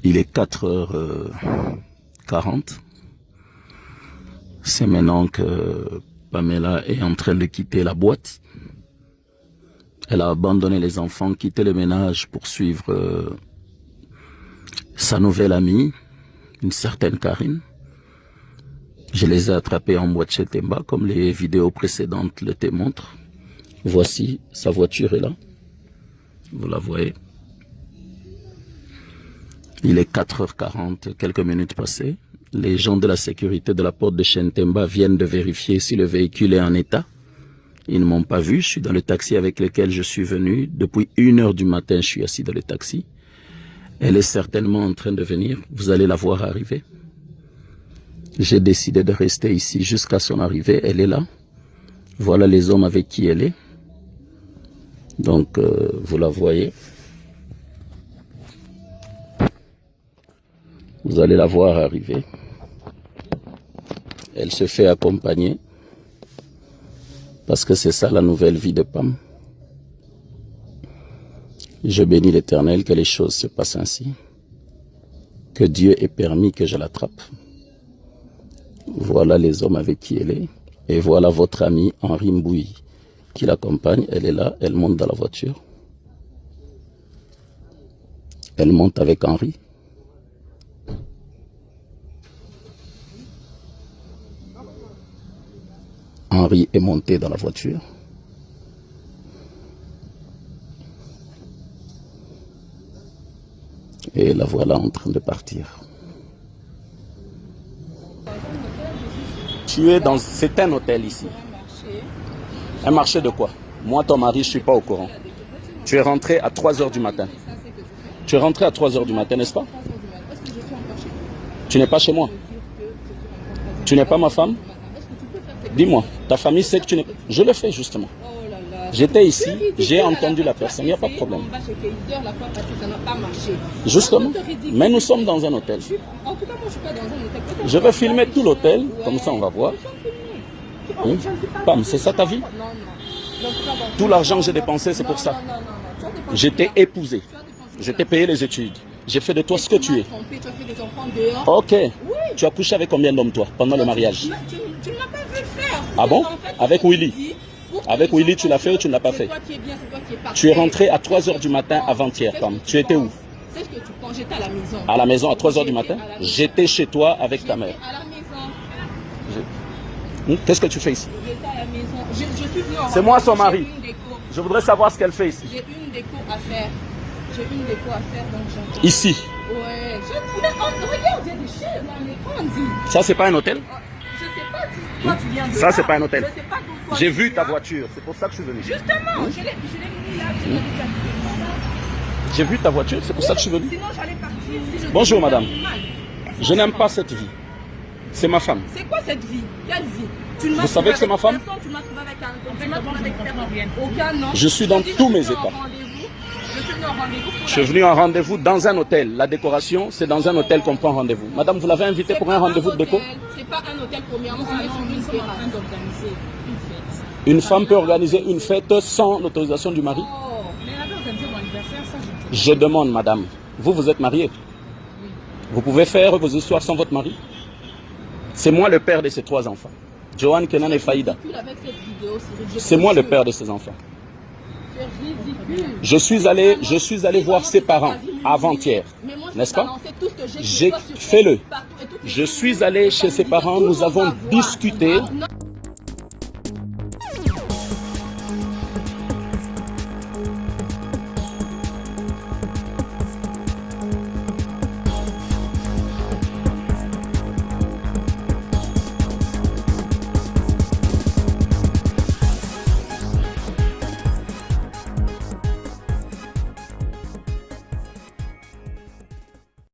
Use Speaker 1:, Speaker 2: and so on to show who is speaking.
Speaker 1: Il est 4h40. C'est maintenant que Pamela est en train de quitter la boîte. Elle a abandonné les enfants, quitté le ménage pour suivre sa nouvelle amie, une certaine Karine. Je les ai attrapés en boîte chez Temba, comme les vidéos précédentes le démontrent. Voici, sa voiture est là. Vous la voyez. Il est 4h40, quelques minutes passées. Les gens de la sécurité de la porte de Chentemba viennent de vérifier si le véhicule est en état. Ils ne m'ont pas vu. Je suis dans le taxi avec lequel je suis venu. Depuis 1h du matin, je suis assis dans le taxi. Elle est certainement en train de venir. Vous allez la voir arriver. J'ai décidé de rester ici jusqu'à son arrivée. Elle est là. Voilà les hommes avec qui elle est. Donc, vous la voyez. Vous allez la voir arriver. Elle se fait accompagner. Parce que c'est ça la nouvelle vie de Pam. Je bénis l'Éternel que les choses se passent ainsi. Que Dieu ait permis que je l'attrape. Voilà les hommes avec qui elle est. Et voilà votre amie Henri Mbouy qui l'accompagne. Elle est là, elle monte dans la voiture. Elle monte avec Henri. Henri est monté dans la voiture. Et la voilà en train de partir. Tu es dans... C'est un hôtel ici. Un marché de quoi? Moi, ton mari, je ne suis pas au courant. Tu es rentré à 3h du matin. Tu es rentré à 3h du matin, n'est-ce pas? Tu n'es pas chez moi. Tu n'es pas ma femme? Dis-moi, ta famille sait que tu n'es pas... Je le fais justement. J'étais ici, j'ai entendu la personne, il n'y a pas de problème. Justement, mais nous sommes dans un hôtel. Je vais filmer tout l'hôtel, comme ça on va voir. Pam, c'est ça ta vie? Tout l'argent que j'ai dépensé, c'est pour ça. Je t'ai épousé, je t'ai payé les études, j'ai fait de toi ce que tu es. Ok, tu as couché avec combien d'hommes toi, pendant le mariage? Ah bon? Avec Willy? Avec Willy, tu l'as fait ou tu ne l'as pas fait? Tu es rentré à 3h du matin avant-hier, Pam. Tu étais où?
Speaker 2: J'étais à la maison.
Speaker 1: À la maison à 3h du matin? J'étais chez toi avec ta mère.
Speaker 2: À la maison.
Speaker 1: Qu'est-ce que tu fais ici?
Speaker 2: J'étais à la maison. Je suis venue en...
Speaker 1: C'est moi son mari. Je voudrais savoir ce qu'elle fait ici.
Speaker 2: J'ai une déco à faire. J'ai une déco à faire, donc j'entends.
Speaker 1: Ici?
Speaker 2: Ouais. Mais regarde, il y a des chaises à l'écran, dit.
Speaker 1: Ça, c'est pas un hôtel?
Speaker 2: Je sais pas si toi tu viens de
Speaker 1: ça,
Speaker 2: là.
Speaker 1: c'est pas un hôtel.
Speaker 2: Je sais pas pourquoi.
Speaker 1: J'ai vu ta voiture, c'est pour ça que je suis venu.
Speaker 2: Justement, je l'ai mis là.
Speaker 1: J'ai vu ta voiture, c'est pour ça que je suis venu.
Speaker 2: Sinon, j'allais partir. Si je
Speaker 1: Bonjour,
Speaker 2: faisais
Speaker 1: madame.
Speaker 2: mal.
Speaker 1: Je n'aime pas cette vie. C'est ma femme.
Speaker 2: C'est quoi cette vie? Quelle vie?
Speaker 1: Vous savez que c'est ma femme?
Speaker 2: Tu m'as trouvé avec un... Tu m'as trouvé avec personne. Aucun nom.
Speaker 1: Je suis dans tous mes états.
Speaker 2: Je suis venu en rendez-vous.
Speaker 1: Je suis venu en rendez-vous dans un hôtel. La décoration, c'est dans un hôtel qu'on prend rendez-vous. Madame, vous l'avez invité pour un rendez-vous de déco?
Speaker 2: C'est pas un hôtel, premièrement, on est sur une terrasse.
Speaker 1: Une femme peut organiser une fête sans l'autorisation du mari? Je demande, madame, vous êtes mariée? Vous pouvez faire vos histoires sans votre mari? C'est moi le père de ces 3 enfants. Johan, Kenan et Faïda. C'est moi le père de ces enfants. Je suis allé voir ses parents avant-hier, n'est-ce pas? Fais-le. Je suis allé chez ses parents, nous avons discuté.